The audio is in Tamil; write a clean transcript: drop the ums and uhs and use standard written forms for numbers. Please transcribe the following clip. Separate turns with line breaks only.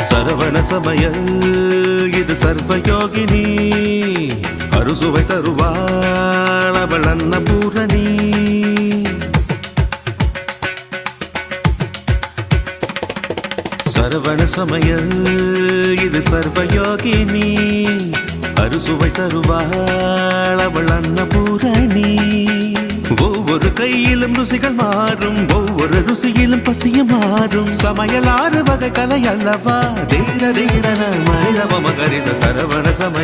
சரவண சமயல் இது சர்வயோகினி அறுசுவை தருவாள் அவள் அன்னபூரணி. சரவண சமயல் இது சர்வயோகினி அறுசுவை தருவாள் அவள் அன்னபூரணி. ஒவ்வொரு கையிலும் ருசிகள் மாறும், ஒவ்வொரு ருசியிலும் பசியும் மாறும். சமையல் 6 வகை கலை அல்லவா, தீர தீரன மனிதவ மகரித சரவண சமய